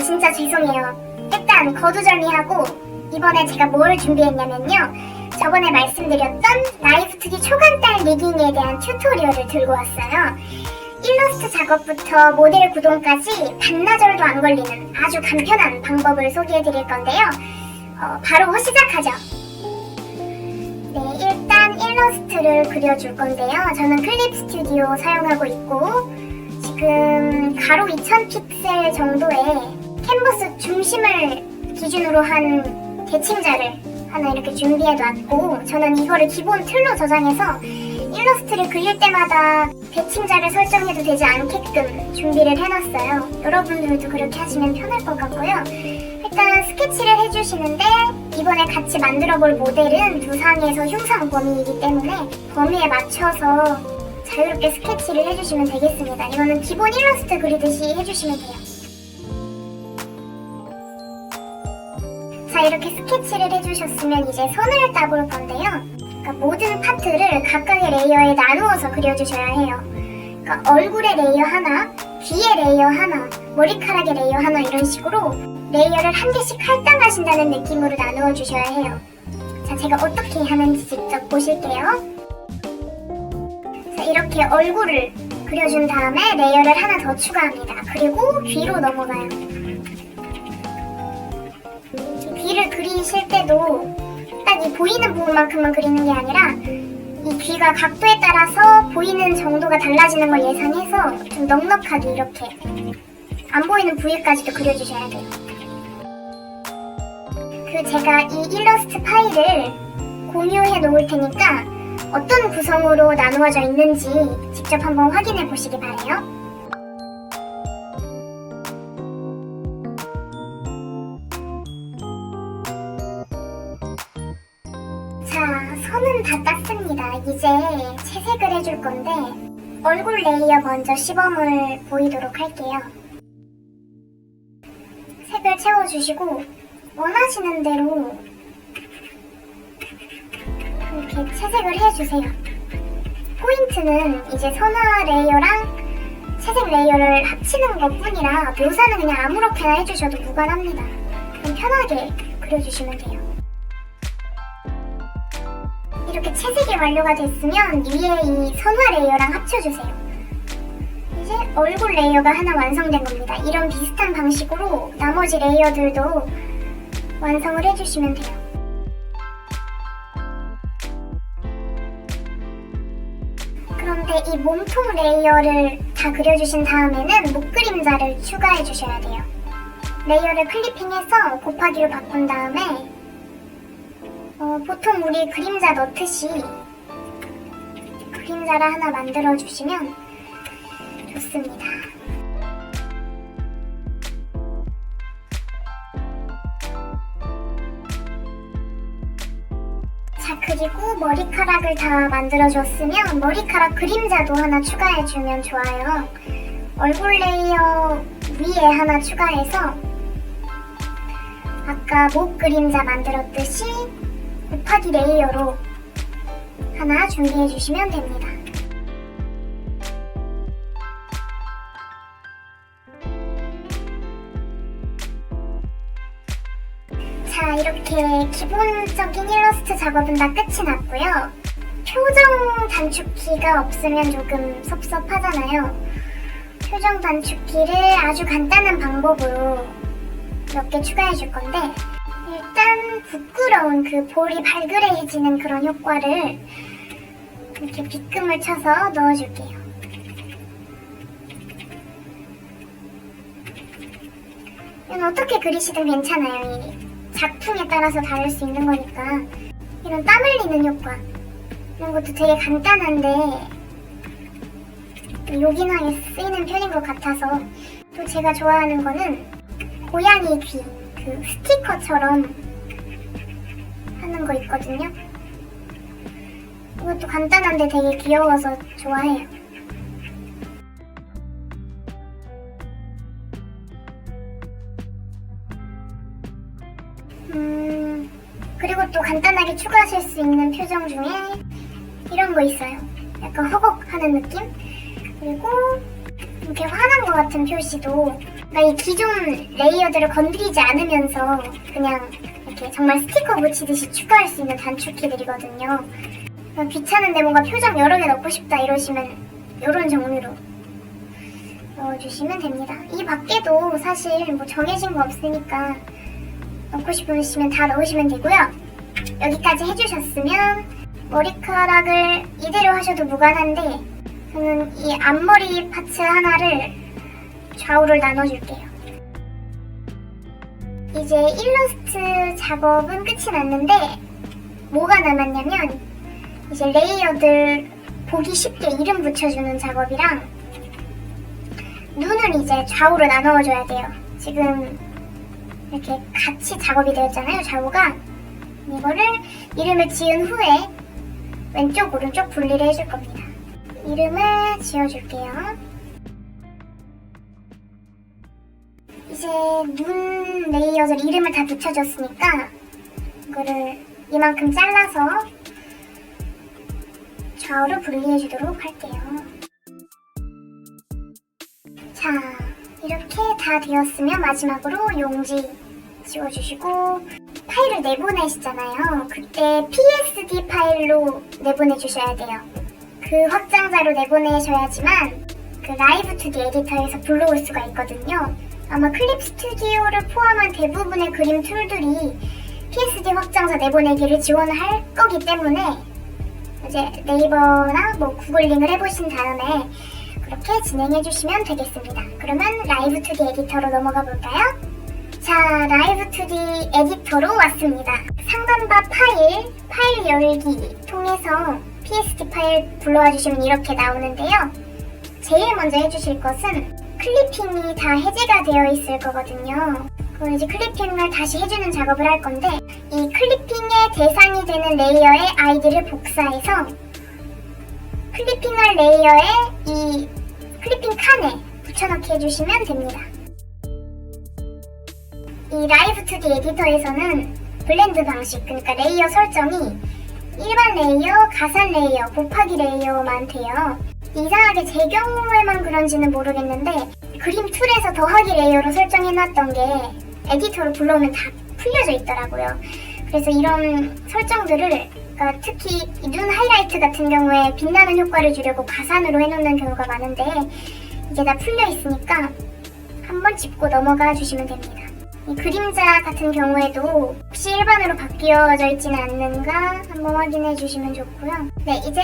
진짜 죄송해요. 일단 거두절미하고 이번에 제가 뭘 준비했냐면요. 저번에 말씀드렸던 나이프트기 초간단 리깅에 대한 튜토리얼을 들고 왔어요. 일러스트 작업부터 모델 구동까지 반나절도 안 걸리는 아주 간편한 방법을 소개해드릴 건데요. 바로 시작하죠. 네, 일단 일러스트를 그려줄 건데요. 저는 클립 스튜디오 사용하고 있고 지금 가로 2000 픽셀 정도의 캔버스 중심을 기준으로 한 대칭자를 하나 이렇게 준비해놨고, 저는 이거를 기본 틀로 저장해서 일러스트를 그릴 때마다 대칭자를 설정해도 되지 않게끔 준비를 해놨어요. 여러분들도 그렇게 하시면 편할 것 같고요. 일단 스케치를 해주시는데 이번에 같이 만들어볼 모델은 두상에서 흉상 범위이기 때문에 범위에 맞춰서 자유롭게 스케치를 해주시면 되겠습니다. 이거는 기본 일러스트 그리듯이 해주시면 돼요. 자, 이렇게 스케치를 해주셨으면 이제 선을 따볼 건데요. 그러니까 모든 파트를 각각의 레이어에 나누어서 그려주셔야 해요. 그러니까 얼굴의 레이어 하나, 귀의 레이어 하나, 머리카락의 레이어 하나 이런 식으로 레이어를 한 개씩 할당하신다는 느낌으로 나누어 주셔야 해요. 자, 제가 어떻게 하는지 직접 보실게요. 자, 이렇게 얼굴을 그려준 다음에 레이어를 하나 더 추가합니다. 그리고 귀로 넘어가요. 귀를 그리실 때도 딱 이 보이는 부분만큼만 그리는 게 아니라 이 귀가 각도에 따라서 보이는 정도가 달라지는 걸 예상해서 좀 넉넉하게 이렇게 안 보이는 부위까지도 그려주셔야 돼요. 제가 이 일러스트 파일을 공유해 놓을 테니까 어떤 구성으로 나누어져 있는지 직접 한번 확인해 보시기 바라요. 자, 선은 다 땄습니다. 이제 채색을 해줄 건데 얼굴 레이어 먼저 시범을 보이도록 할게요. 색을 채워주시고 원하시는 대로 이렇게 채색을 해주세요. 포인트는 이제 선화 레이어랑 채색 레이어를 합치는 것 뿐이라 묘사는 그냥 아무렇게나 해주셔도 무관합니다. 그럼 편하게 그려주시면 돼요. 이렇게 채색이 완료가 됐으면 위에 이 선화 레이어랑 합쳐주세요. 이제 얼굴 레이어가 하나 완성된 겁니다. 이런 비슷한 방식으로 나머지 레이어들도 완성을 해주시면 돼요. 그런데 이 몸통 레이어를 다 그려주신 다음에는 목 그림자를 추가해 주셔야 돼요. 레이어를 클리핑해서 곱하기로 바꾼 다음에 보통 우리 그림자 넣듯이 그림자를 하나 만들어 주시면 좋습니다. 자, 그리고 머리카락을 다 만들어줬으면 머리카락 그림자도 하나 추가해주면 좋아요. 얼굴 레이어 위에 하나 추가해서 아까 목 그림자 만들었듯이 곱하기 레이어로 하나 준비해주시면 됩니다. 자, 이렇게 기본적인 일러스트 작업은 다 끝이 났고요. 표정 단축키가 없으면 조금 섭섭하잖아요. 표정 단축키를 아주 간단한 방법으로 몇 개 추가해 줄 건데, 일단 부끄러운 그 볼이 발그레해지는 그런 효과를 이렇게 빗금을 쳐서 넣어줄게요. 이건 어떻게 그리시든 괜찮아요. 이 작품에 따라서 다를 수 있는 거니까. 이런 땀 흘리는 효과, 이런 것도 되게 간단한데 요긴하게 쓰이는 편인 것 같아서. 또 제가 좋아하는 거는 고양이 귀, 그 스티커처럼 하는 거 있거든요. 이것도 간단한데 되게 귀여워서 좋아해요. 그리고 또 간단하게 추가하실 수 있는 표정 중에 이런 거 있어요. 약간 허걱하는 느낌? 그리고 이렇게 화난 것 같은 표시도 그러니까 이 기존 레이어들을 건드리지 않으면서 그냥 이렇게 정말 스티커 붙이듯이 추가할 수 있는 단축키들이거든요. 귀찮은데 뭔가 표정 여러 개 넣고 싶다 이러시면 이런 종류로 넣어주시면 됩니다. 이 밖에도 사실 뭐 정해진 거 없으니까 넣고 싶으시면 다 넣으시면 되고요. 여기까지 해주셨으면 머리카락을 이대로 하셔도 무관한데 저는 이 앞머리 파츠 하나를 좌우를 나눠줄게요. 이제 일러스트 작업은 끝이 났는데 뭐가 남았냐면 이제 레이어들 보기 쉽게 이름 붙여주는 작업이랑 눈을 이제 좌우로 나눠줘야 돼요. 지금 이렇게 같이 작업이 되었잖아요, 좌우가. 이거를 이름을 지은 후에 왼쪽, 오른쪽 분리를 해줄 겁니다. 이름을 지어줄게요. 이제 눈 레이어들 이름을 다 붙여줬으니까 이거를 이만큼 잘라서 좌우로 분리해주도록 할게요. 자, 이렇게 다 되었으면 마지막으로 용지 지워주시고 파일을 내보내시잖아요. 그때 PSD 파일로 내보내주셔야 돼요. 그 확장자로 내보내셔야지만 그 라이브 2D 에디터에서 불러올 수가 있거든요. 아마 클립 스튜디오를 포함한 대부분의 그림 툴들이 PSD 확장자 내보내기를 지원할 거기 때문에 이제 네이버나 뭐 구글링을 해보신 다음에 그렇게 진행해 주시면 되겠습니다. 그러면 라이브 2D 에디터로 넘어가 볼까요? 자, 라이브 2D 에디터로 왔습니다. 상단바 파일 열기 통해서 PSD 파일 불러와 주시면 이렇게 나오는데요. 제일 먼저 해주실 것은 클리핑이 다 해제가 되어 있을 거거든요. 그럼 이제 클리핑을 다시 해주는 작업을 할 건데 이 클리핑의 대상이 되는 레이어의 아이디를 복사해서 클리핑할 레이어에 이 클리핑 칸에 붙여넣기 해주시면 됩니다. 이 라이브 2D 에디터에서는 블렌드 방식, 그러니까 레이어 설정이 일반 레이어, 가산 레이어, 곱하기 레이어만 돼요. 이상하게 제 경우에만 그런지는 모르겠는데 그림 툴에서 더하기 레이어로 설정해놨던 게 에디터로 불러오면 다 풀려져 있더라고요. 그래서 이런 설정들을 그러니까 특히 눈 하이라이트 같은 경우에 빛나는 효과를 주려고 가산으로 해놓는 경우가 많은데 이게 다 풀려 있으니까 한번 짚고 넘어가 주시면 됩니다. 이 그림자 같은 경우에도 혹시 일반으로 바뀌어져 있지는 않는가 한번 확인해 주시면 좋고요. 네, 이제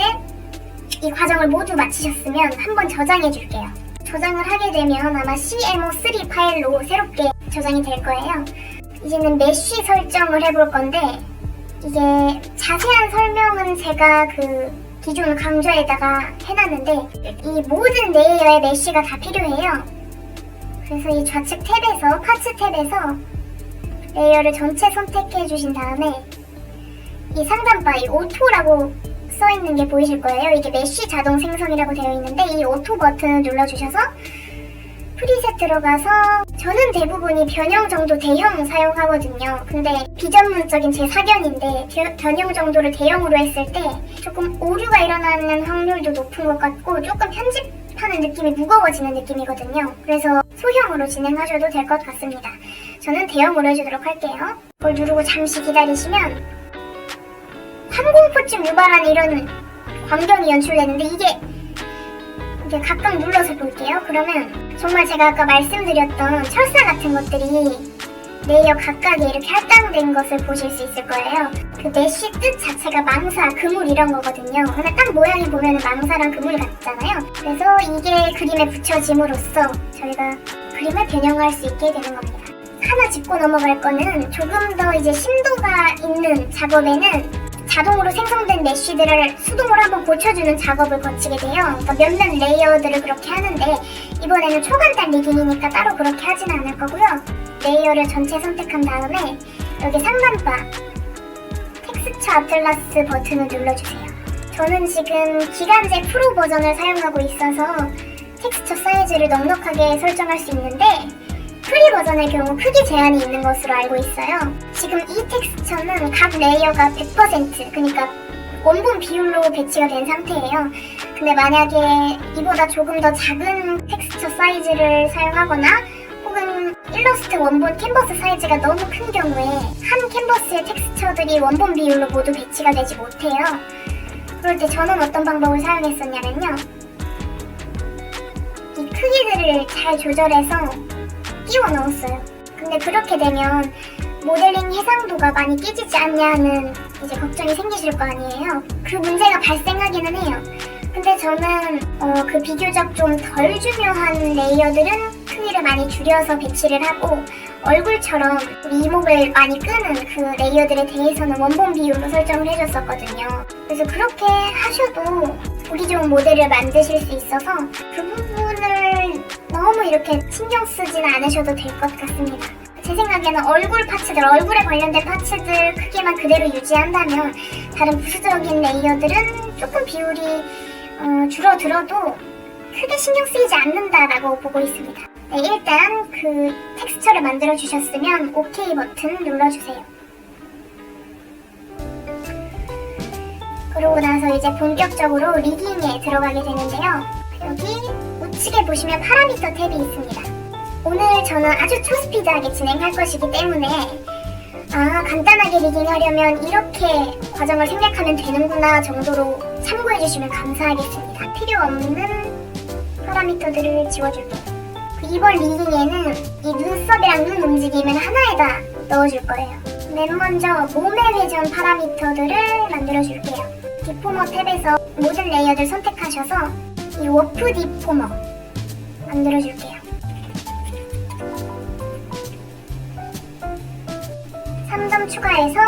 이 과정을 모두 마치셨으면 한번 저장해 줄게요. 저장을 하게 되면 아마 CMO3 파일로 새롭게 저장이 될 거예요. 이제는 메쉬 설정을 해볼 건데 이게 자세한 설명은 제가 그 기존 강좌에다가 해놨는데 이 모든 레이어의 메쉬가 다 필요해요. 그래서 이 좌측 탭에서 파츠 탭에서 레이어를 전체 선택해 주신 다음에 이 상단바 이 오토라고 써있는 게 보이실 거예요. 이게 메쉬 자동 생성이라고 되어 있는데 이 오토 버튼을 눌러주셔서 프리셋 들어가서 저는 대부분이 변형 정도 대형 사용하거든요. 근데 비전문적인 제 사견인데 변형 정도를 대형으로 했을 때 조금 오류가 일어나는 확률도 높은 것 같고 조금 편집하는 느낌이 무거워지는 느낌이거든요. 그래서 소형으로 진행하셔도 될 것 같습니다. 저는 대형으로 해주도록 할게요. 그걸 누르고 잠시 기다리시면 항공포증 유발하는 이런 광경이 연출되는데 이게 각각 눌러서 볼게요. 그러면 정말 제가 아까 말씀드렸던 철사 같은 것들이 레이어 각각에 이렇게 할당된 것을 보실 수 있을 거예요. 그 메쉬 뜻 자체가 망사, 그물 이런 거거든요. 근데 딱 모양이 보면 망사랑 그물 같잖아요. 그래서 이게 그림에 붙여짐으로써 저희가 그림을 변형할 수 있게 되는 겁니다. 하나 짚고 넘어갈 거는 조금 더 이제 심도가 있는 작업에는 자동으로 생성된 메쉬들을 수동으로 한번 고쳐주는 작업을 거치게 돼요. 그러니까 몇몇 레이어들을 그렇게 하는데 이번에는 초간단 리깅이니까 따로 그렇게 하지는 않을 거고요. 레이어를 전체 선택한 다음에 여기 상단바 텍스처 아틀라스 버튼을 눌러주세요. 저는 지금 기간제 프로 버전을 사용하고 있어서 텍스처 사이즈를 넉넉하게 설정할 수 있는데 프리 버전의 경우 크기 제한이 있는 것으로 알고 있어요. 지금 이 텍스처는 각 레이어가 100% 그러니까 원본 비율로 배치가 된 상태예요. 근데 만약에 이보다 조금 더 작은 텍스처 사이즈를 사용하거나 혹은 일러스트 원본 캔버스 사이즈가 너무 큰 경우에 한 캔버스의 텍스처들이 원본 비율로 모두 배치가 되지 못해요. 그럴 때 저는 어떤 방법을 사용했었냐면요, 이 크기들을 잘 조절해서 끼워 넣었어요. 근데 그렇게 되면 모델링 해상도가 많이 깨지지 않냐는 이제 걱정이 생기실 거 아니에요. 그 문제가 발생하기는 해요. 근데 저는 그 비교적 좀 덜 중요한 레이어들은 크기를 많이 줄여서 배치를 하고, 얼굴처럼 우리 이목을 많이 끄는 그 레이어들에 대해서는 원본 비율로 설정을 해줬었거든요. 그래서 그렇게 하셔도 보기 좋은 모델을 만드실 수 있어서 그 부분을 너무 이렇게 신경 쓰지는 않으셔도 될 것 같습니다. 제 생각에는 얼굴 파츠들, 얼굴에 관련된 파츠들 크기만 그대로 유지한다면 다른 부수적인 레이어들은 조금 비율이 줄어들어도 크게 신경 쓰이지 않는다라고 보고 있습니다. 네, 일단 그 텍스처를 만들어 주셨으면 OK 버튼 눌러주세요. 그러고 나서 이제 본격적으로 리깅에 들어가게 되는데요. 여기 우측에 보시면 파라미터 탭이 있습니다. 오늘 저는 아주 초스피드하게 진행할 것이기 때문에 간단하게 리깅하려면 이렇게 과정을 생략하면 되는구나 정도로 참고해 주시면 감사하겠습니다. 필요 없는 파라미터들을 지워줄게요. 이번 리깅에는 이 눈썹이랑 눈 움직임을 하나에다 넣어줄 거예요. 맨 먼저 몸의 회전 파라미터들을 만들어줄게요. 디포머 탭에서 모든 레이어들 선택하셔서 이 워프 디포머 만들어줄게요. 3점 추가해서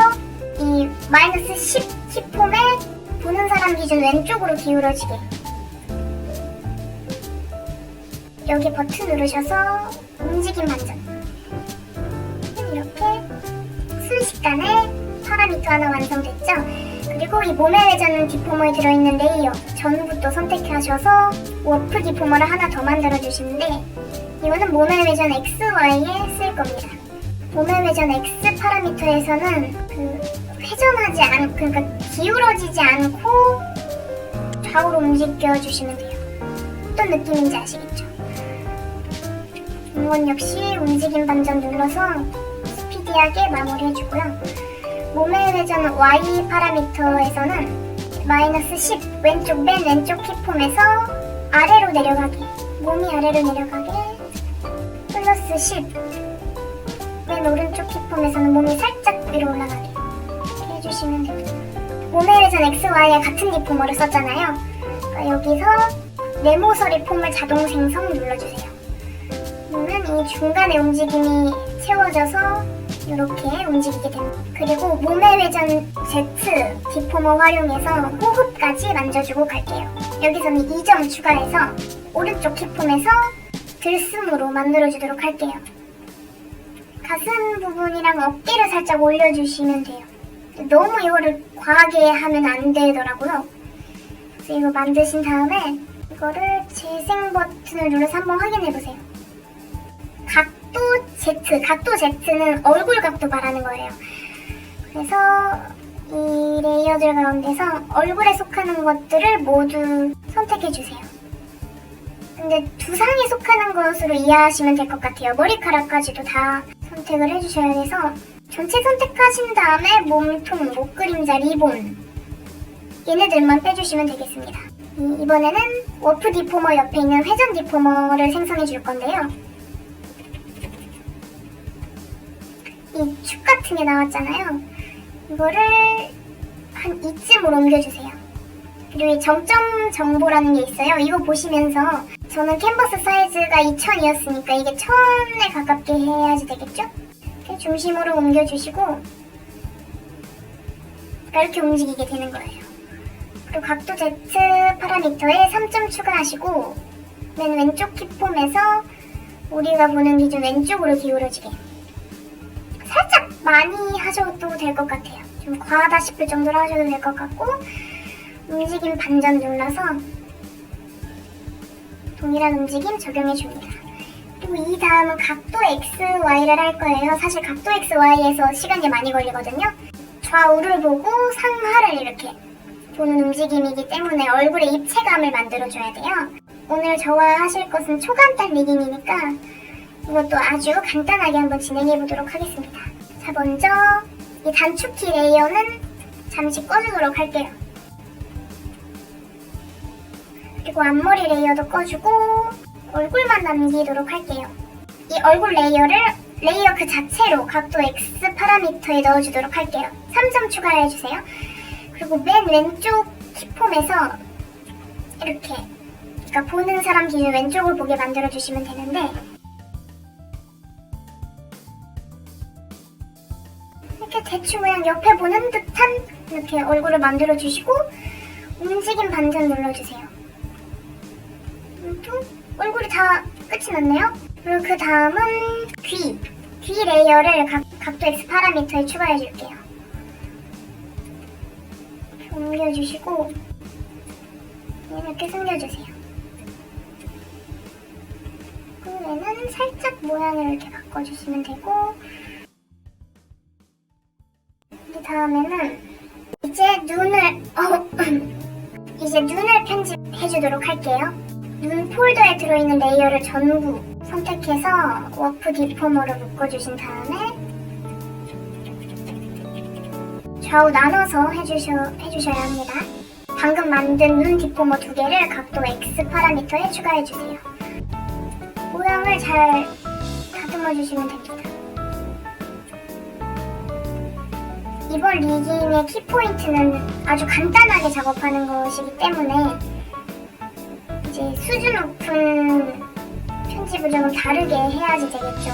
이 마이너스 10 키폼에 보는 사람 기준 왼쪽으로 기울어지게, 여기 버튼 누르셔서 움직임 반전, 이렇게 순식간에 파라미터 하나 완성됐죠? 그리고 이 몸의 회전 디포머에 들어있는 레이어 전부터 선택하셔서 워프 디포머를 하나 더 만들어 주시는데, 이거는 몸의 회전 XY에 쓸 겁니다. 몸의 회전 X 파라미터에서는 회전하지 않고, 그러니까 기울어지지 않고 좌우로 움직여 주시면 돼요. 어떤 느낌인지 아시겠죠? 이건 역시 움직임 반전 눌러서 스피디하게 마무리해주고요. 몸의 회전 Y 파라미터에서는 마이너스 10 왼쪽 맨 왼쪽 키폼에서 아래로 내려가게, 몸이 아래로 내려가게, 플러스 10 맨 오른쪽 키폼에서는 몸이 살짝 위로 올라가게 이렇게 해주시면 됩니다. 몸의 회전 XY에 같은 디포머를 썼잖아요. 그러니까 여기서 네모서리 폼을 자동 생성 눌러주세요. 그러면 이 중간에 움직임이 채워져서 이렇게 움직이게 됩니다. 그리고 몸의 회전 Z 디포머 활용해서 호흡까지 만져주고 갈게요. 여기서는 2점 추가해서 오른쪽 키폼에서 들숨으로 만들어주도록 할게요. 가슴 부분이랑 어깨를 살짝 올려주시면 돼요. 너무 이거를 과하게 하면 안 되더라고요. 그래서 이거 만드신 다음에 이거를 재생 버튼을 눌러서 한번 확인해보세요. 각도 Z는 얼굴 각도 말하는 거예요. 그래서 이 레이어들 가운데서 얼굴에 속하는 것들을 모두 선택해주세요. 근데 두상에 속하는 것으로 이해하시면 될 것 같아요. 머리카락까지도 다 선택을 해주셔야 돼서 전체 선택하신 다음에 몸통, 목그림자, 리본 얘네들만 빼주시면 되겠습니다. 이번에는 워프 디포머 옆에 있는 회전 디포머를 생성해 줄 건데요. 이 축 같은 게 나왔잖아요. 이거를 한 이쯤으로 옮겨주세요. 그리고 이 정점 정보라는 게 있어요. 이거 보시면서 저는 캔버스 사이즈가 2000이었으니까 이게 1000에 가깝게 해야지 되겠죠? 이렇게 중심으로 옮겨주시고 이렇게 움직이게 되는 거예요. 그리고 각도 Z 파라미터에 3점 추가하시고 맨 왼쪽 키폼에서 우리가 보는 기준 왼쪽으로 기울어지게, 살짝 많이 하셔도 될 것 같아요. 좀 과하다 싶을 정도로 하셔도 될 것 같고, 움직임 반전 눌러서 동일한 움직임 적용해줍니다. 그리고 이 다음은 각도 XY를 할 거예요. 사실 각도 XY에서 시간이 많이 걸리거든요. 좌우를 보고 상하를 이렇게 보는 움직임이기 때문에 얼굴에 입체감을 만들어줘야 돼요. 오늘 저와 하실 것은 초간단 리깅이니까 이것도 아주 간단하게 한번 진행해 보도록 하겠습니다. 자, 먼저 이 단축키 레이어는 잠시 꺼주도록 할게요. 그리고 앞머리 레이어도 꺼주고 얼굴만 남기도록 할게요. 이 얼굴 레이어 그 자체로 각도 X 파라미터에 넣어주도록 할게요. 3점 추가해주세요. 그리고 맨 왼쪽 키폼에서 이렇게, 그러니까 보는 사람 기준 왼쪽을 보게 만들어주시면 되는데, 이렇게 대충 그냥 옆에 보는 듯한 이렇게 얼굴을 만들어주시고 움직임 반전 눌러주세요. 또 얼굴이 다 끝이 났네요. 그리고 그 다음은 귀 레이어를 각도 X 파라미터에 추가해줄게요. 옮겨주시고 이렇게 숨겨주세요. 얘는 살짝 모양을 이렇게 바꿔주시면 되고, 그 다음에는 이제 눈을 편집해주도록 할게요. 눈 폴더에 들어있는 레이어를 전부 선택해서 워프 디포머로 묶어주신 다음에 좌우 나눠서 해주셔야 합니다. 방금 만든 눈 디포머 2개를 각도 X 파라미터에 추가해주세요. 모양을 잘 다듬어주시면 됩니다. 이번 리깅의 키포인트는 아주 간단하게 작업하는 것이기 때문에 이제 수준 높은 편집을 조금 다르게 해야지 되겠죠.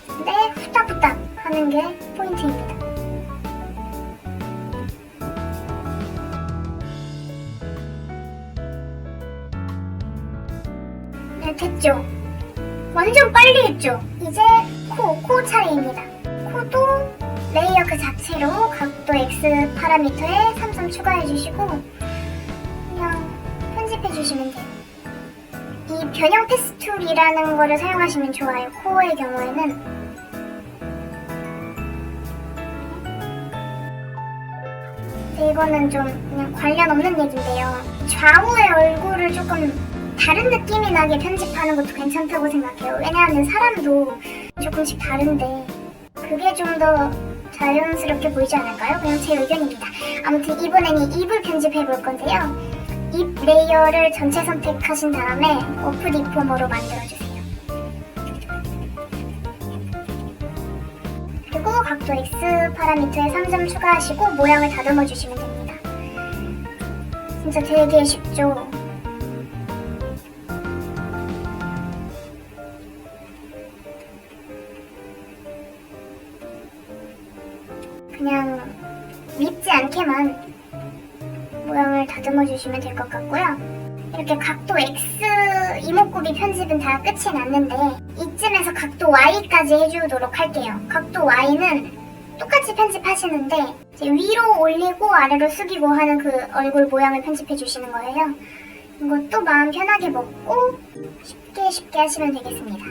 근데 후딱후딱 하는 게 포인트입니다. 네, 됐죠? 완전 빨리 했죠? 이제 코 차례입니다. 코도 레이어 그 자체로 각도 X 파라미터에 3점 추가해주시고 그냥 편집해주시면 돼요. 이 변형 패스 툴이라는 거를 사용하시면 좋아요. 코어의 경우에는. 이거는 좀 그냥 관련 없는 얘기인데요. 좌우의 얼굴을 조금 다른 느낌이 나게 편집하는 것도 괜찮다고 생각해요. 왜냐하면 사람도 조금씩 다른데 그게 좀 더 자연스럽게 보이지 않을까요? 그냥 제 의견입니다. 아무튼 이번에는 입을 편집해 볼 건데요. 입 레이어를 전체 선택하신 다음에 워프 디포머로 만들어주세요. 그리고 각도 X 파라미터에 3점 추가하시고 모양을 다듬어 주시면 됩니다. 진짜 되게 쉽죠? 그냥 밉지 않게만 모양을 다듬어 주시면 될 것 같고요. 이렇게 각도 X 이목구비 편집은 다 끝이 났는데 이쯤에서 각도 Y까지 해주도록 할게요. 각도 Y는 똑같이 편집하시는데 이제 위로 올리고 아래로 숙이고 하는 그 얼굴 모양을 편집해 주시는 거예요. 이것도 마음 편하게 먹고 쉽게 하시면 되겠습니다.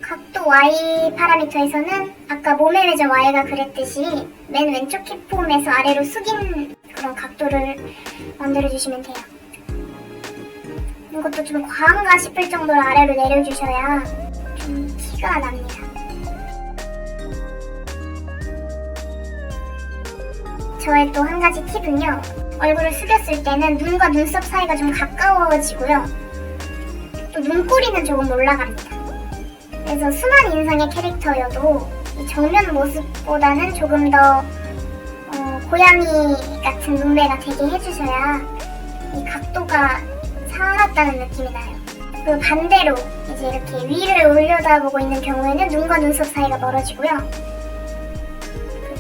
각도 Y 파라미터에서는 아까 몸의 회전 Y가 그랬듯이 맨 왼쪽 키폼에서 아래로 숙인 그런 각도를 만들어주시면 돼요. 이것도 좀 과한가 싶을 정도로 아래로 내려주셔야 좀 티가 납니다. 저의 또 한 가지 팁은요. 얼굴을 숙였을 때는 눈과 눈썹 사이가 좀 가까워지고요. 또 눈꼬리는 조금 올라갑니다. 그래서 순한 인상의 캐릭터여도 이 정면 모습보다는 조금 더 고양이 같은 눈매가 되게 해주셔야 이 각도가 살았다는 느낌이 나요. 그리고 반대로 이제 이렇게 위를 올려다보고 있는 경우에는 눈과 눈썹 사이가 멀어지고요.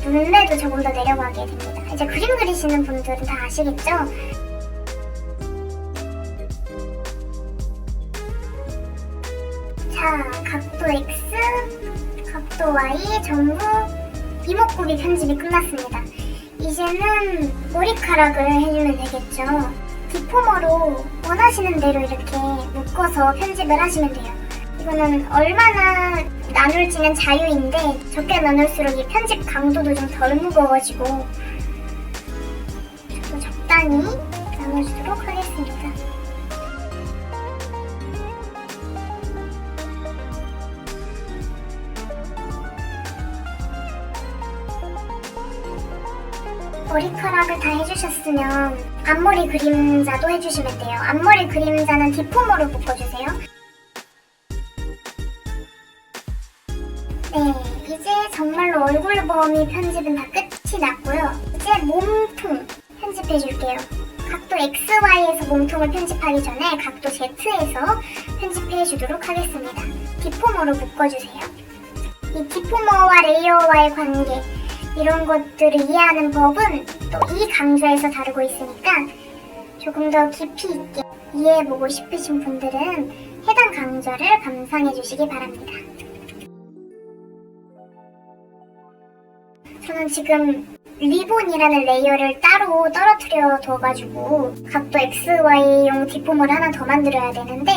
그 눈매도 조금 더 내려가게 됩니다. 이제 그림 그리시는 분들은 다 아시겠죠? 자, 각도 X, 각도 Y 전부 이목구비 편집이 끝났습니다. 이제는 머리카락을 해주면 되겠죠. 디포머로 원하시는 대로 이렇게 묶어서 편집을 하시면 돼요. 이거는 얼마나 나눌지는 자유인데 적게 나눌수록 이 편집 강도도 좀 덜 무거워지고 저도 적당히 나눠주도록 하겠습니다. 머리카락을 다 해주셨으면 앞머리 그림자도 해주시면 돼요. 앞머리 그림자는 디포머로 묶어주세요. 네, 이제 정말로 얼굴 범위 편집은 다 끝이 났고요. 이제 몸통 편집해줄게요. 각도 XY에서 몸통을 편집하기 전에 각도 Z에서 편집해주도록 하겠습니다. 디포머로 묶어주세요. 이 디포머와 레이어와의 관계, 이런 것들을 이해하는 법은 또 이 강좌에서 다루고 있으니까 조금 더 깊이 있게 이해해보고 싶으신 분들은 해당 강좌를 감상해주시기 바랍니다. 저는 지금 리본이라는 레이어를 따로 떨어뜨려 둬가지고 각도 XY용 디포머를 하나 더 만들어야 되는데,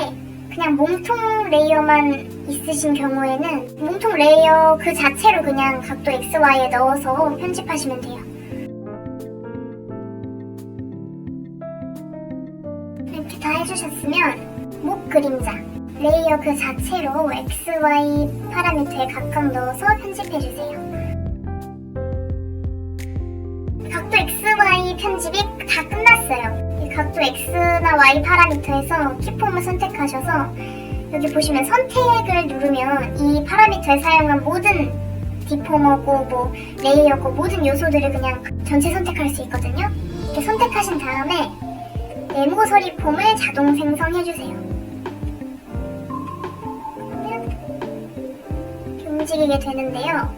그냥 몸통 레이어만 있으신 경우에는 몸통 레이어 그 자체로 그냥 각도 XY에 넣어서 편집하시면 돼요. 이렇게 다 해주셨으면 목 그림자 레이어 그 자체로 XY 파라미터에 각각 넣어서 편집해주세요. 각도 XY 편집이 다 끝났어요. 이 각도 X나 Y 파라미터에서 키폼을 선택하셔서 여기 보시면 선택을 누르면 이 파라미터에 사용한 모든 디포머고 뭐 레이어고 모든 요소들을 그냥 전체 선택할 수 있거든요. 이렇게 선택하신 다음에 네모 서리 폼을 자동 생성해주세요. 그러면 이렇게 움직이게 되는데요.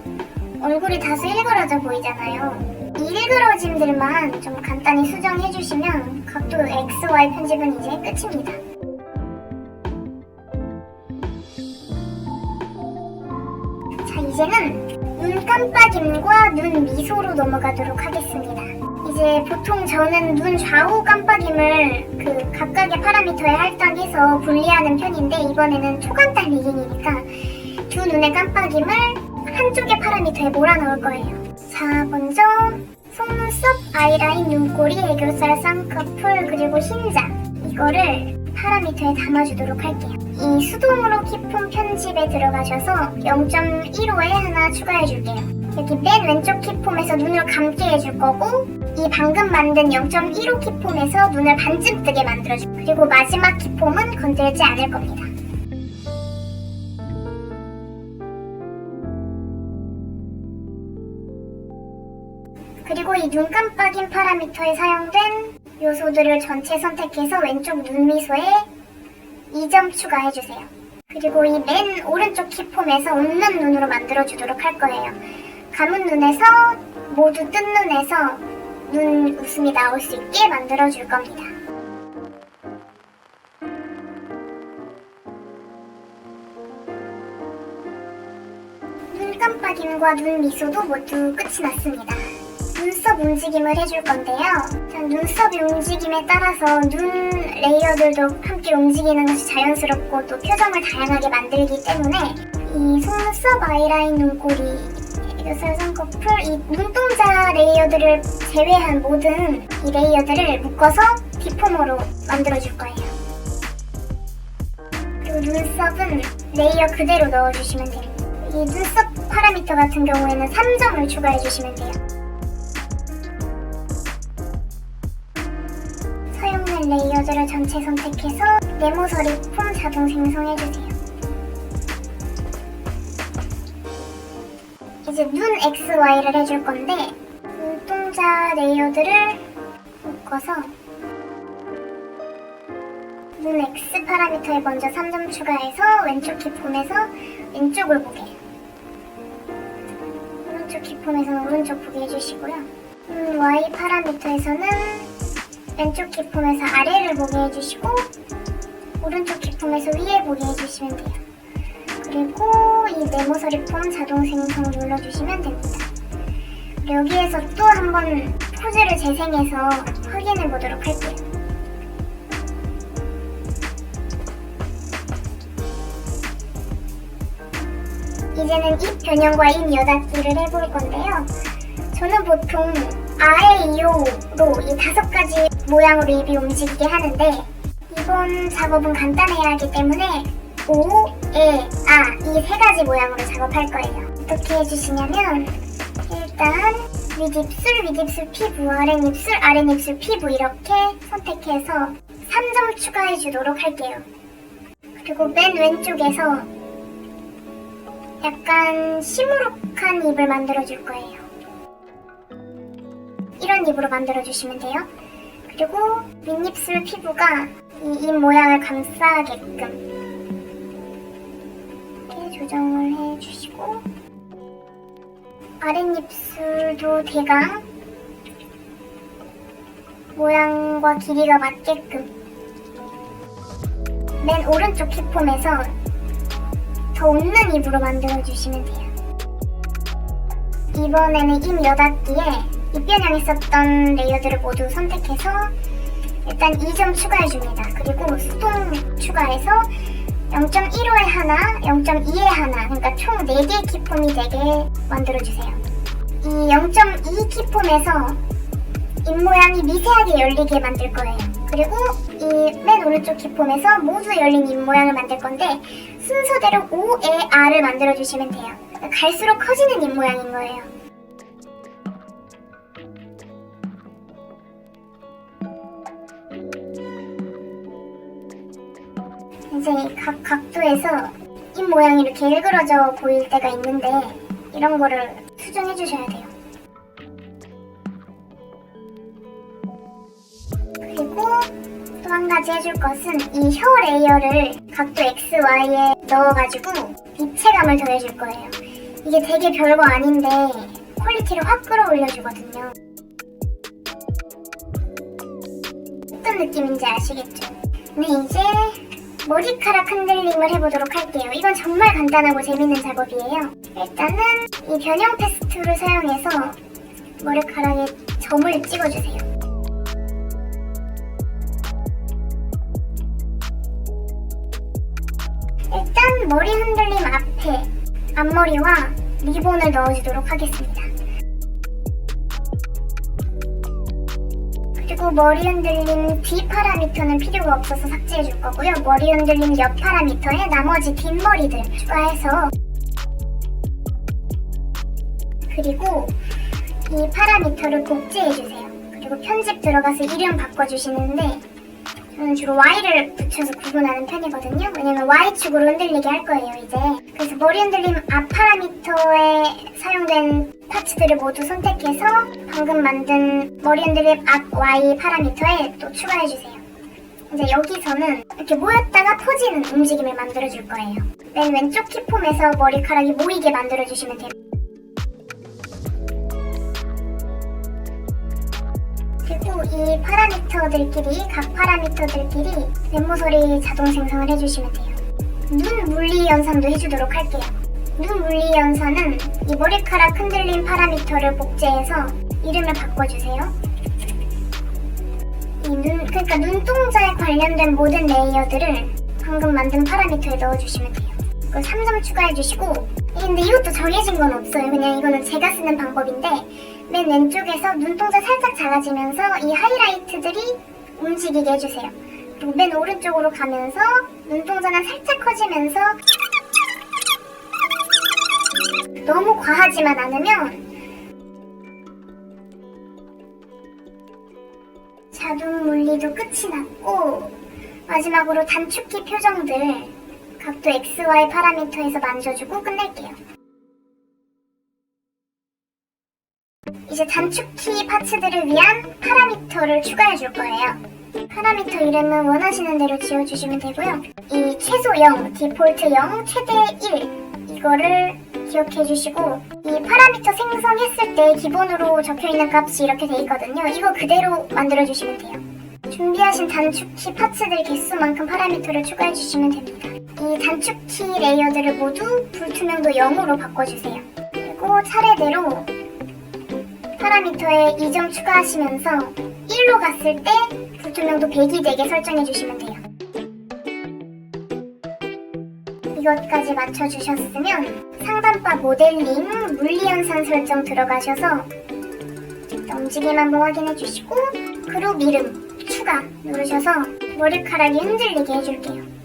얼굴이 다소 일그러져 보이잖아요. 이 일그러짐들만 좀 간단히 수정해주시면 각도 XY 편집은 이제 끝입니다. 자, 이제는 눈 깜빡임과 눈 미소로 넘어가도록 하겠습니다. 이제 보통 저는 눈 좌우 깜빡임을 그 각각의 파라미터에 할당해서 분리하는 편인데, 이번에는 초간단 리깅이니까 두 눈의 깜빡임을 한쪽의 파라미터에 몰아넣을 거예요. 자, 먼저 속눈썹, 아이라인, 눈꼬리, 애교살, 쌍꺼풀, 그리고 흰자, 이거를 파라미터에 담아주도록 할게요. 이 수동으로 키폼 편집에 들어가셔서 0.15에 하나 추가해줄게요. 여기 맨 왼쪽 키폼에서 눈을 감게 해줄 거고, 이 방금 만든 0.15 키폼에서 눈을 반쯤 뜨게 만들어줄 거예요. 그리고 마지막 키폼은 건들지 않을 겁니다. 그리고 이 눈 깜빡임 파라미터에 사용된 요소들을 전체 선택해서 왼쪽 눈미소에 2점 추가해주세요. 그리고 이 맨 오른쪽 키폼에서 웃는 눈으로 만들어주도록 할 거예요. 감은 눈에서 모두 뜬 눈에서 눈 웃음이 나올 수 있게 만들어줄 겁니다. 눈 깜빡임과 눈 미소도 모두 끝이 났습니다. 눈썹 움직임을 해줄 건데요. 눈썹의 움직임에 따라서 눈 레이어들도 함께 움직이는 것이 자연스럽고 또 표정을 다양하게 만들기 때문에 이 속눈썹, 아이라인, 눈꼬리, 애교살, 쌍꺼풀, 이 눈동자 레이어들을 제외한 모든 이 레이어들을 묶어서 디포머로 만들어줄 거예요. 그리고 눈썹은 레이어 그대로 넣어주시면 돼요. 이 눈썹 파라미터 같은 경우에는 3점을 추가해주시면 돼요. 레이어들을 전체 선택해서 네모 서리 폼 자동 생성해주세요. 이제 눈 XY를 해줄 건데, 눈동자 레이어들을 묶어서 눈 X 파라미터에 먼저 3점 추가해서 왼쪽 키폼에서 왼쪽을 보게, 오른쪽 키폼에서는 오른쪽 보게 해주시고요. Y 파라미터에서는 왼쪽 키폼에서 아래를 보게 해주시고 오른쪽 키폼에서 위에 보게 해주시면 돼요. 그리고 이 네모 서리 폼 자동 생성 눌러주시면 됩니다. 여기에서 또 한번 포즈를 재생해서 확인해 보도록 할게요. 이제는 입 변형과 입 여닫기를 해볼 건데요. 저는 보통 아에 이오로 이 5가지 모양으로 입이 움직이게 하는데, 이번 작업은 간단해야 하기 때문에 오, 에, 아 이 3가지 모양으로 작업할 거예요. 어떻게 해주시냐면 일단 윗입술 피부, 아랫입술 피부 이렇게 선택해서 3점 추가해주도록 할게요. 그리고 맨 왼쪽에서 약간 시무룩한 입을 만들어줄 거예요. 이런 입으로 만들어주시면 돼요. 그리고 윗입술 피부가 이 입 모양을 감싸게끔 이렇게 조정을 해주시고, 아랫입술도 대강 모양과 길이가 맞게끔 맨 오른쪽 힙폼에서 더 웃는 입으로 만들어주시면 돼요. 이번에는 입 여닫기에 입변형했었던 레이어드를 모두 선택해서 일단 2점 추가해줍니다. 그리고 수동 추가해서 0.15에 하나, 0.2에 하나, 그러니까 총 4개의 키폼이 되게 만들어주세요. 이 0.2 키폼에서 입모양이 미세하게 열리게 만들 거예요. 그리고 이 맨 오른쪽 키폼에서 모두 열린 입모양을 만들 건데 순서대로 O에 R을 만들어주시면 돼요. 갈수록 커지는 입모양인 거예요. 이제 각 각도에서 입 모양이 이렇게 일그러져 보일 때가 있는데 이런 거를 수정해 주셔야 돼요. 그리고 또 한 가지 해줄 것은 이 혀 레이어를 각도 X, Y에 넣어가지고 입체감을 더해줄 거예요. 이게 되게 별거 아닌데 퀄리티를 확 끌어올려주거든요. 어떤 느낌인지 아시겠죠? 네, 이제 머리카락 흔들림을 해보도록 할게요. 이건 정말 간단하고 재밌는 작업이에요. 일단은 이 변형 페스툴을 사용해서 머리카락에 점을 찍어주세요. 일단 머리 흔들림 앞에 앞머리와 리본을 넣어주도록 하겠습니다. 그리고 머리 흔들림 뒤 파라미터는 필요가 없어서 삭제해 줄 거고요. 머리 흔들림 옆 파라미터에 나머지 뒷머리들 추가해서, 그리고 이 파라미터를 복제해 주세요. 그리고 편집 들어가서 이름 바꿔주시는데 저는 주로 Y를 붙여서 구분하는 편이거든요. 왜냐면 Y축으로 흔들리게 할 거예요, 이제. 그래서 머리 흔들림 앞 파라미터에 사용된 파츠들을 모두 선택해서 방금 만든 머리 흔들림 앞 Y 파라미터에 또 추가해주세요. 이제 여기서는 이렇게 모였다가 퍼지는 움직임을 만들어줄 거예요. 맨 왼쪽 키폼에서 머리카락이 모이게 만들어주시면 돼요. 그리고 이 파라미터들끼리, 각 파라미터들끼리 멤버 소리 자동 생성을 해주시면 돼요. 눈 물리 연산도 해주도록 할게요. 눈 물리 연산은 이 머리카락 흔들림 파라미터를 복제해서 이름을 바꿔주세요. 그러니까 눈동자에 관련된 모든 레이어들을 방금 만든 파라미터에 넣어주시면 돼요. 그걸 3점 추가해주시고, 근데 이것도 정해진 건 없어요. 그냥 이거는 제가 쓰는 방법인데, 맨 왼쪽에서 눈동자 살짝 작아지면서 이 하이라이트들이 움직이게 해주세요. 그리고 맨 오른쪽으로 가면서 눈동자가 살짝 커지면서, 너무 과하지만 않으면 자동 물리도 끝이 났고, 마지막으로 단축키 표정들 각도 X, Y 파라미터에서 만져주고 끝낼게요. 이제 단축키 파츠들을 위한 파라미터를 추가해 줄 거예요. 파라미터 이름은 원하시는 대로 지어주시면 되고요. 이 최소 0, 디폴트 0, 최대 1 이거를 기억해 주시고, 이 파라미터 생성했을 때 기본으로 적혀있는 값이 이렇게 돼 있거든요. 이거 그대로 만들어 주시면 돼요. 준비하신 단축키 파츠들 개수만큼 파라미터를 추가해 주시면 됩니다. 이 단축키 레이어들을 모두 불투명도 0으로 바꿔주세요. 그리고 차례대로 파라미터에 2점 추가하시면서 1로 갔을 때 불투명도 100이 되게 설정해 주시면 돼요. 이것까지 맞춰주셨으면 상단바 모델링 물리연산 설정 들어가셔서 움직임 한번 확인해 주시고, 그룹 이름 추가 누르셔서 머리카락이 흔들리게 해줄게요.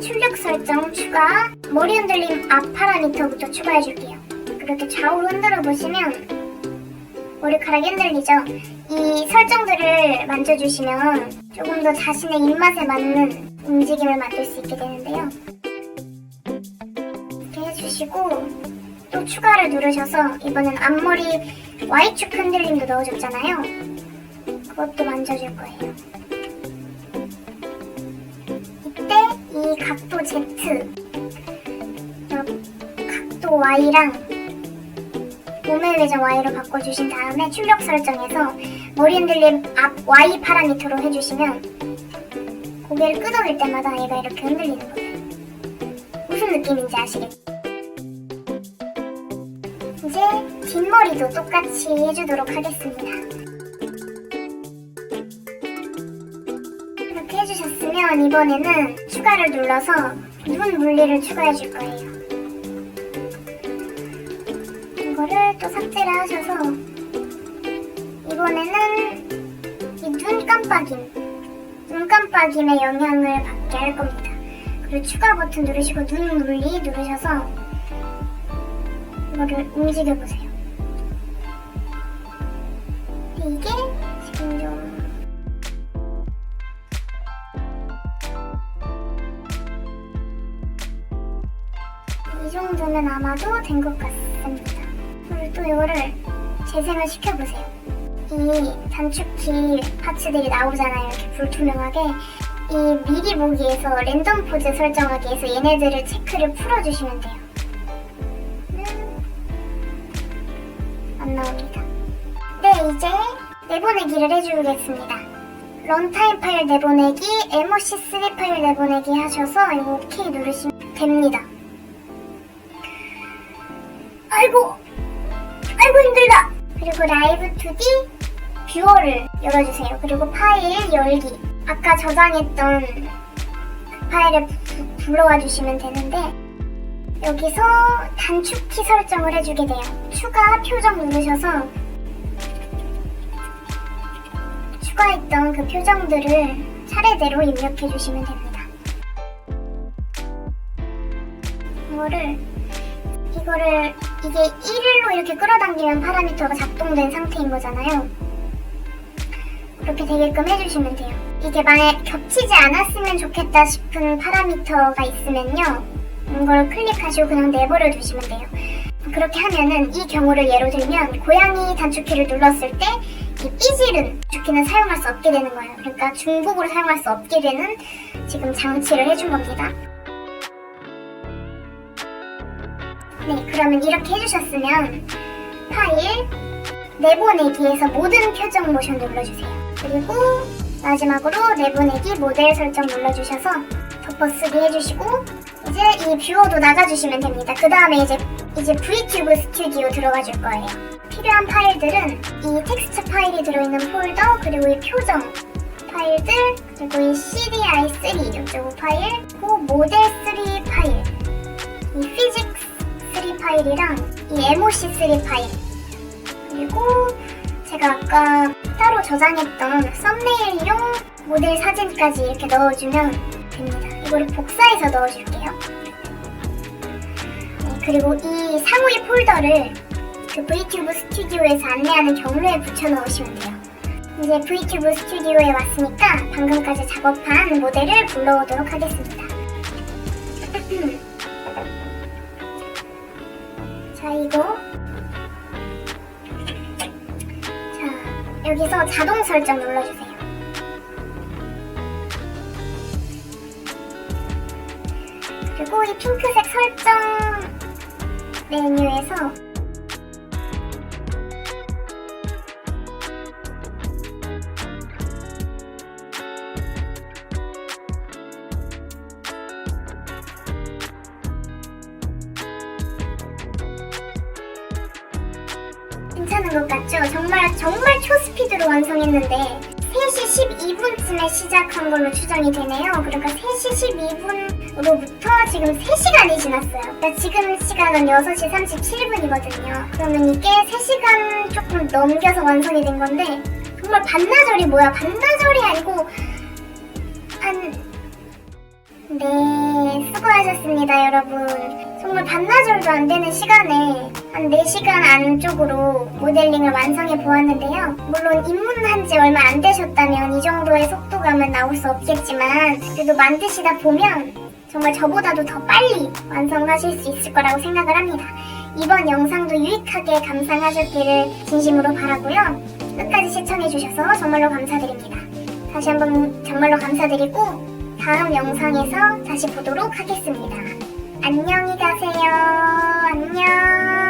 출력 설정 추가, 머리 흔들림 앞 파라미터부터 추가해줄게요. 이렇게 좌우로 흔들어 보시면 머리카락이 흔들리죠? 이 설정들을 만져주시면 조금 더 자신의 입맛에 맞는 움직임을 만들 수 있게 되는데요. 이렇게 해주시고 또 추가를 누르셔서 이번엔 앞머리 Y축 흔들림도 넣어줬잖아요. 그것도 만져줄 거예요. 이때 이 각도 Z, 각도 Y랑 몸의 회전 Y로 바꿔주신 다음에 출력 설정에서 머리 흔들림 앞 Y 파라미터로 해주시면 고개를 끄덕일 때마다 얘가 이렇게 흔들리는 거예요. 무슨 느낌인지 아시겠죠? 이제 뒷머리도 똑같이 해주도록 하겠습니다. 이렇게 해주셨으면 이번에는 추가를 눌러서 눈 물리를 추가해줄 거예요. 이거를 또 삭제를 하셔서 이번에는 이 눈 깜빡임의 영향을 받게 할 겁니다. 그리고 추가 버튼 누르시고 눈 물리 누르셔서 이거를 움직여보세요. 이게 지금 좀 이 정도면 아마도 된 것 같습니다. 그리고 또 이거를 재생을 시켜보세요. 이 단축키 파츠들이 나오잖아요. 이렇게 불투명하게. 이 미리 보기에서 랜덤 포즈 설정하기 위해서 얘네들을 체크를 풀어주시면 돼요. 안 나옵니다. 네, 이제 내보내기를 해주겠습니다. 런타임 파일 내보내기, MOC3 파일 내보내기 하셔서 이거 OK 누르시면 됩니다. 아이고 힘들다. 그리고 라이브 2D 뷰어를 열어주세요. 그리고 파일 열기. 아까 저장했던 그 파일을 불러와 주시면 되는데 여기서 단축키 설정을 해주게 돼요. 추가 표정 누르셔서 추가했던 그 표정들을 차례대로 입력해 주시면 됩니다. 이거를 이게 1일로 이렇게 끌어당기면 파라미터가 작동된 상태인 거잖아요. 그렇게 되게끔 해주시면 돼요. 이게 만약 겹치지 않았으면 좋겠다 싶은 파라미터가 있으면요, 이걸 클릭하시고 그냥 내버려 두시면 돼요. 그렇게 하면은 이 경우를 예로 들면 고양이 단축키를 눌렀을 때 이 삐지른 단축키는 사용할 수 없게 되는 거예요. 그러니까 중복으로 사용할 수 없게 되는 지금 장치를 해준 겁니다. 네, 그러면 이렇게 해주셨으면 파일 내보내기에서 모든 표정 모션 눌러주세요. 그리고 마지막으로 내보내기 모델 설정 눌러주셔서 덮어쓰기 해주시고 이제 이 뷰어도 나가주시면 됩니다. 그 다음에 이제 VTuber 스튜디오 들어가 줄 거예요. 필요한 파일들은 이 텍스트 파일이 들어있는 폴더, 그리고 이 표정 파일들, 그리고 이 CDI3 이쪽 파일, 그리고 모델 3 파일, 이 피직스 3 파일이랑 이 MOC3 파일, 그리고 제가 아까 따로 저장했던 썸네일용 모델 사진까지 이렇게 넣어주면 됩니다. 이거를 복사해서 넣어줄게요. 네, 그리고 이 상위 폴더를 그 VTuber 스튜디오에서 안내하는 경로에 붙여 넣으시면 돼요. 이제 VTuber 스튜디오에 왔으니까 방금까지 작업한 모델을 불러오도록 하겠습니다. 자, 이거 여기서 자동 설정 눌러주세요. 그리고 이 핑크색 설정 메뉴에서 괜찮은 것 같죠? 정말 초스피드로 완성했는데 3시 12분쯤에 시작한 걸로 추정이 되네요. 그러니까 3시 12분으로부터 지금 3시간이 지났어요. 그러니까 지금 시간은 6시 37분이거든요. 그러면 이게 3시간 조금 넘겨서 완성이 된 건데 정말 반나절이 뭐야? 반나절이 아니고 한 네, 수고하셨습니다, 여러분. 정말 반나절도 안 되는 시간에 한 4시간 안쪽으로 모델링을 완성해 보았는데요. 물론 입문한 지 얼마 안 되셨다면 이 정도의 속도감은 나올 수 없겠지만 그래도 만드시다 보면 정말 저보다도 더 빨리 완성하실 수 있을 거라고 생각을 합니다. 이번 영상도 유익하게 감상하셨기를 진심으로 바라고요. 끝까지 시청해주셔서 정말로 감사드립니다. 다시 한번 정말로 감사드리고 다음 영상에서 다시 보도록 하겠습니다. 안녕히 가세요. 안녕.